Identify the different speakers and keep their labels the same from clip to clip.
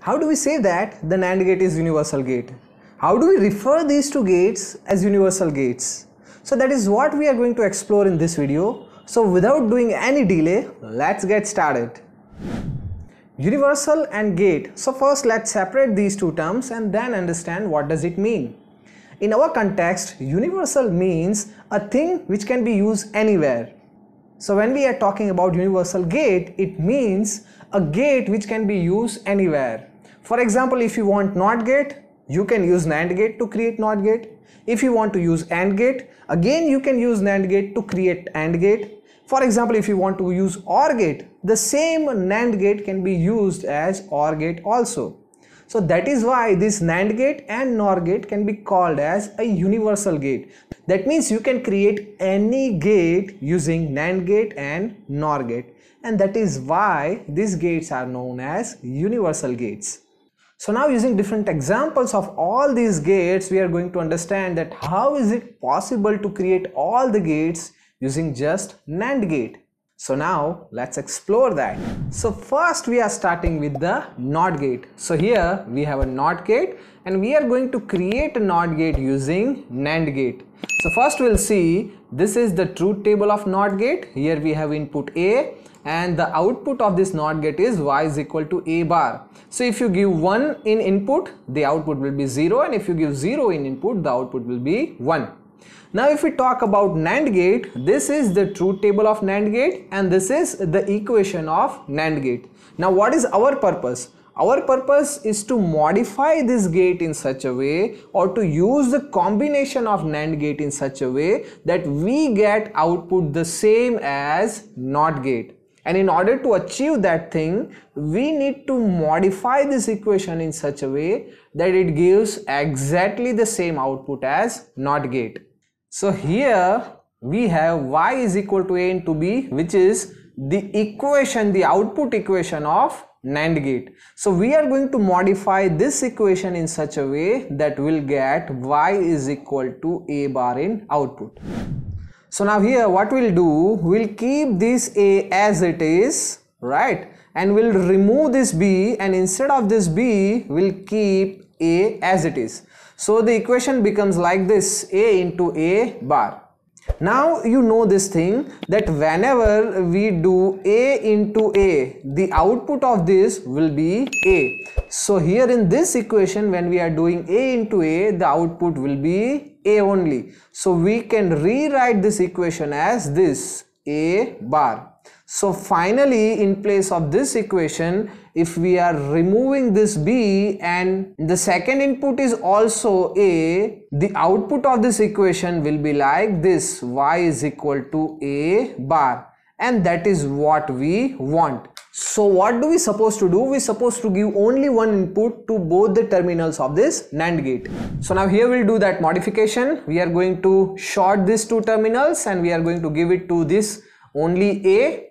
Speaker 1: How do we say that the NAND gate is universal gate? How do we refer these two gates as universal gates? So that is what we are going to explore in this video. So without doing any delay, let's get started. Universal and gate. So first let's separate these two terms and then understand what does it mean. In our context, universal means a thing which can be used anywhere. So when we are talking about universal gate, it means a gate which can be used anywhere. For example, if you want NOT gate, you can use NAND gate to create NOT gate. If you want to use AND gate, again you can use NAND gate to create AND gate. For example, if you want to use OR gate, the same NAND gate can be used as OR gate also. So that is why this NAND gate and NOR gate can be called as a universal gate. That means you can create any gate using NAND gate and NOR gate. And that is why these gates are known as universal gates. So now using different examples of all these gates, we are going to understand that how is it possible to create all the gates using just NAND gate. So now let's explore that. So first we are starting with the NOT gate. So here we have a NOT gate and we are going to create a NOT gate using NAND gate. So first we'll see this is the truth table of NOT gate. Here we have input A and the output of this NOT gate is y is equal to A bar. So if you give 1 in input, the output will be 0, and if you give 0 in input, the output will be 1. Now if we talk about NAND gate, this is the truth table of NAND gate and this is the equation of NAND gate. Now what is our purpose? Our purpose is to modify this gate in such a way, or to use the combination of NAND gate in such a way that we get output the same as NOT gate. And in order to achieve that thing, we need to modify this equation in such a way that it gives exactly the same output as NOT gate. So here we have y is equal to A into B, which is the equation, the output equation of NAND gate. So we are going to modify this equation in such a way that we'll get y is equal to A bar in output. So now here what we'll do, we'll keep this A as it is, right? And we'll remove this B, and instead of this B, we'll keep A as it is. So the equation becomes like this, A into A bar. Now you know this thing that whenever we do A into A, the output of this will be A. So here in this equation, when we are doing A into A, the output will be A only. So we can rewrite this equation as this, A bar. So finally, in place of this equation, if we are removing this B and the second input is also A, the output of this equation will be like this, y is equal to A bar, and that is what we want. So what do we supposed to do? We supposed to give only one input to both the terminals of this NAND gate. So now here we'll do that modification. We are going to short these two terminals and we are going to give it to this only A,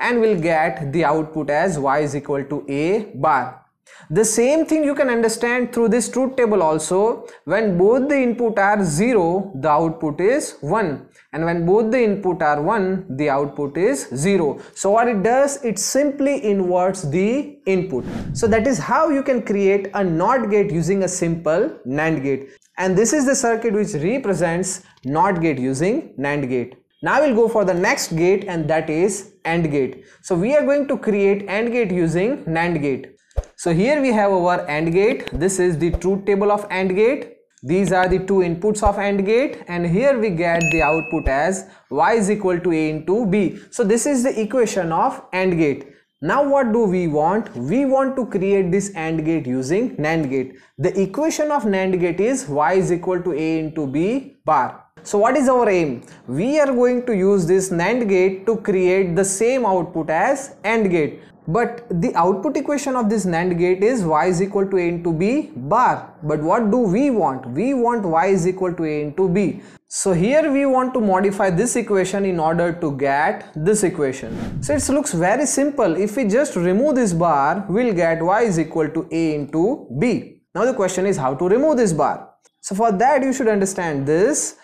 Speaker 1: and we'll get the output as y is equal to A bar. The same thing you can understand through this truth table also. When both the input are 0, the output is 1, and when both the input are 1, the output is 0. So what it does, it simply inverts the input. So that is how you can create a NOT gate using a simple NAND gate, and this is the circuit which represents NOT gate using NAND gate. Now we'll go for the next gate, and that is AND gate. So we are going to create AND gate using NAND gate. So here we have our AND gate. This is the truth table of AND gate. These are the two inputs of AND gate, and here we get the output as y is equal to A into B. So this is the equation of AND gate. Now what do we want? We want to create this AND gate using NAND gate. The equation of NAND gate is y is equal to A into B bar. So what is our aim? We are going to use this NAND gate to create the same output as AND gate. But the output equation of this NAND gate is y is equal to A into B bar. But what do we want? We want y is equal to A into B. So here we want to modify this equation in order to get this equation. So it looks very simple. If we just remove this bar, we'll get y is equal to A into B. Now the question is how to remove this bar. So for that you should understand this.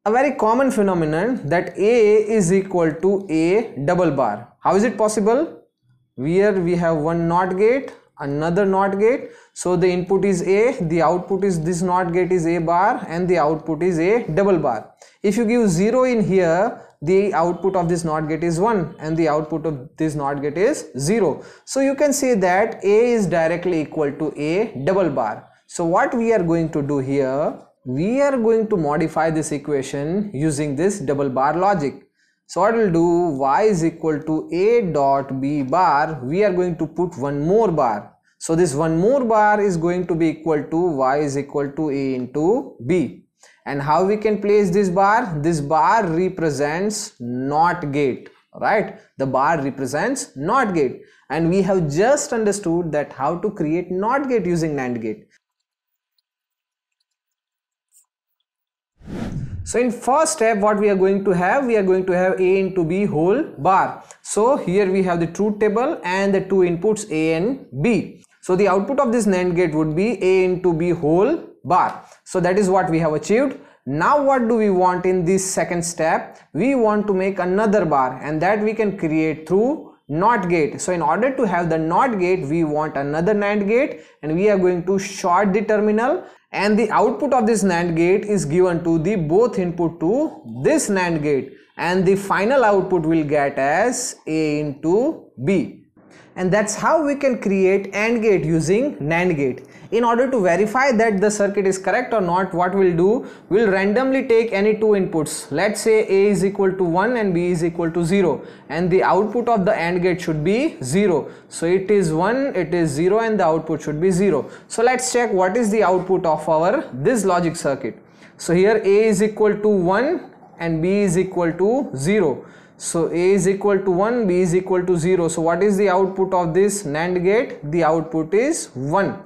Speaker 1: A very common phenomenon that A is equal to A double bar. How is it possible? Here we have one NOT gate, another NOT gate. So the input is A, the output is this NOT gate is A bar, and the output is A double bar. If you give 0 in here, the output of this NOT gate is 1 and the output of this NOT gate is 0. So you can say that A is directly equal to A double bar. So what we are going to do here, we are going to modify this equation using this double bar logic. So what we'll do, y is equal to A dot B bar, we are going to put one more bar. So this one more bar is going to be equal to y is equal to A into B. And how we can place this bar? This bar represents NOT gate, right? The bar represents NOT gate. And we have just understood that how to create NOT gate using NAND gate. So in first step, what we are going to have, we are going to have A into B whole bar. So here we have the truth table and the two inputs A and B. So the output of this NAND gate would be A into B whole bar. So that is what we have achieved. Now what do we want in this second step? We want to make another bar, and that we can create through NOT gate. So in order to have the NOT gate, we want another NAND gate, and we are going to short the terminal, and the output of this NAND gate is given to the both input to this NAND gate, and the final output will get as A into B. And that's how we can create AND gate using NAND gate. In order to verify that the circuit is correct or not, what we'll do, we'll randomly take any two inputs. Let's say A is equal to 1 and B is equal to 0, and the output of the AND gate should be 0. So it is 1, it is 0, and the output should be 0. So let's check what is the output of our this logic circuit. So here A is equal to 1 and B is equal to 0. So A is equal to 1, B is equal to 0. So what is the output of this NAND gate? The output is 1.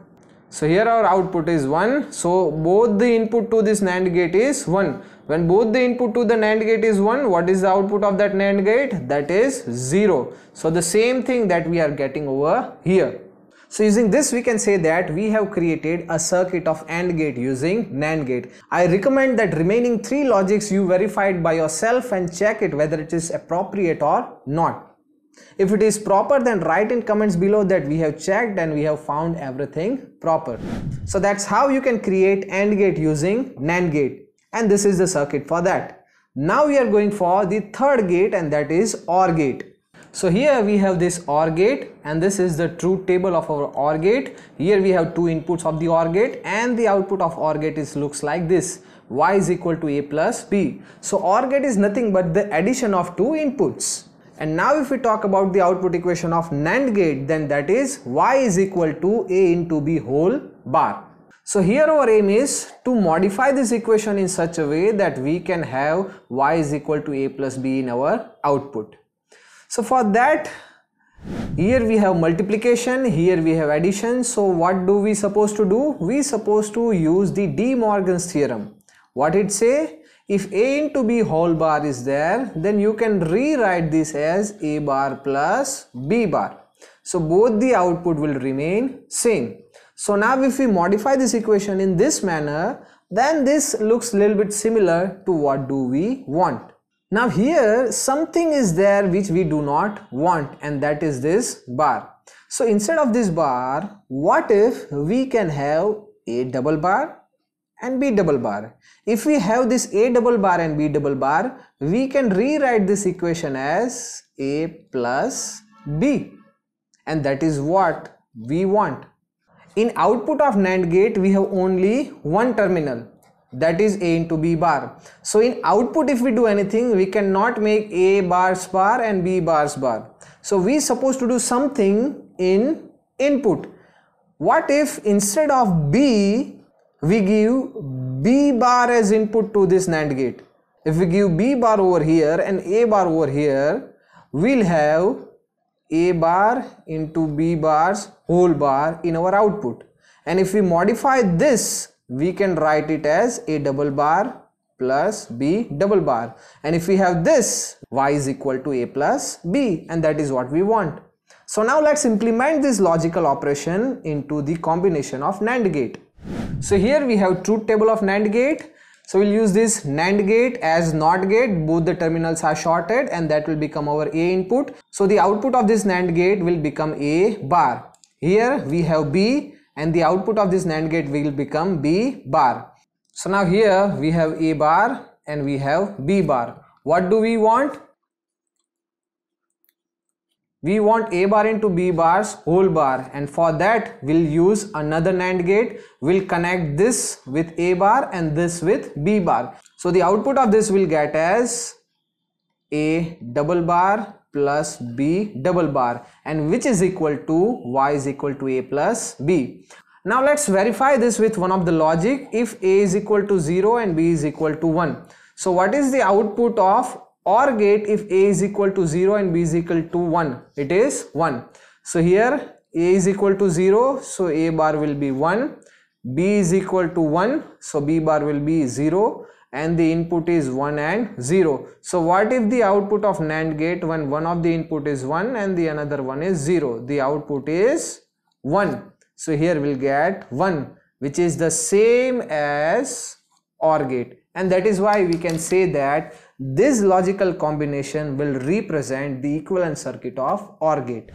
Speaker 1: So here our output is 1. So both the input to this NAND gate is 1. When both the input to the NAND gate is 1, what is the output of that NAND gate? That is 0. So the same thing that we are getting over here. So using this, we can say that we have created a circuit of AND gate using NAND gate. I recommend that remaining 3 logics you verify it by yourself and check it whether it is appropriate or not. If it is proper, then write in comments below that we have checked and we have found everything proper. So that's how you can create AND gate using NAND gate. And this is the circuit for that. Now we are going for the third gate, and that is OR gate. So here we have this OR gate, and this is the truth table of our OR gate. Here we have two inputs of the OR gate, and the output of OR gate looks like this. Y is equal to A plus B. So OR gate is nothing but the addition of two inputs. And now if we talk about the output equation of NAND gate, then that is Y is equal to A into B whole bar. So here our aim is to modify this equation in such a way that we can have Y is equal to A plus B in our output. So for that, here we have multiplication, here we have addition. So what do we supposed to do? We supposed to use the De Morgan's theorem. What it say? If A into B whole bar is there, then you can rewrite this as A bar plus B bar. So both the output will remain same. So now if we modify this equation in this manner, then this looks a little bit similar to what do we want. Now here something is there which we do not want, and that is this bar. So instead of this bar, what if we can have A double bar and B double bar? If we have this A double bar and B double bar, we can rewrite this equation as A plus B, and that is what we want. In output of NAND gate, we have only one terminal, that is A into B bar. So in output, if we do anything, we cannot make A bars bar and B bars bar. So we supposed to do something in input. What if instead of B, we give B bar as input to this NAND gate? If we give B bar over here and A bar over here, we'll have A bar into B bars whole bar in our output. And if we modify this, we can write it as A double bar plus B double bar. And if we have this, Y is equal to A plus B, and that is what we want. So now let's implement this logical operation into the combination of NAND gate. So here we have truth table of NAND gate. So we'll use this NAND gate as NOT gate. Both the terminals are shorted, and that will become our A input. So the output of this NAND gate will become A bar. Here we have B and the output of this NAND gate will become B bar. So now here we have A bar and we have B bar. What do we want? We want A bar into B bar's whole bar, and for that we'll use another NAND gate. We'll connect this with A bar and this with B bar. So the output of this will get as A double bar plus B double bar, and which is equal to Y is equal to A plus B. Now let's verify this with one of the logic. If A is equal to 0 and B is equal to 1. So what is the output of OR gate if A is equal to 0 and B is equal to 1? It is 1. So here A is equal to 0, so A bar will be 1. B is equal to 1, so B bar will be 0, and the input is 1 and 0. So what if the output of NAND gate when one of the input is 1 and the another one is 0? The output is 1. So here we'll get 1, which is the same as OR gate, and that is why we can say that this logical combination will represent the equivalent circuit of OR gate.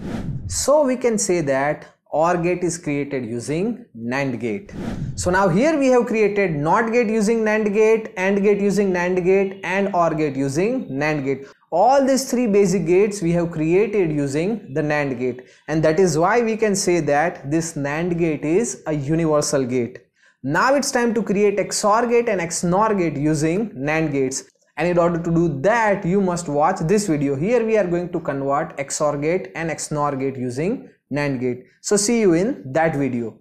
Speaker 1: So we can say that OR gate is created using NAND gate. So now here we have created NOT gate using NAND gate, AND gate using NAND gate, and OR gate using NAND gate. All these three basic gates we have created using the NAND gate, and that is why we can say that this NAND gate is a universal gate. Now it's time to create XOR gate and XNOR gate using NAND gates. And in order to do that, you must watch this video. Here we are going to convert XOR gate and XNOR gate using NAND gate. So see you in that video.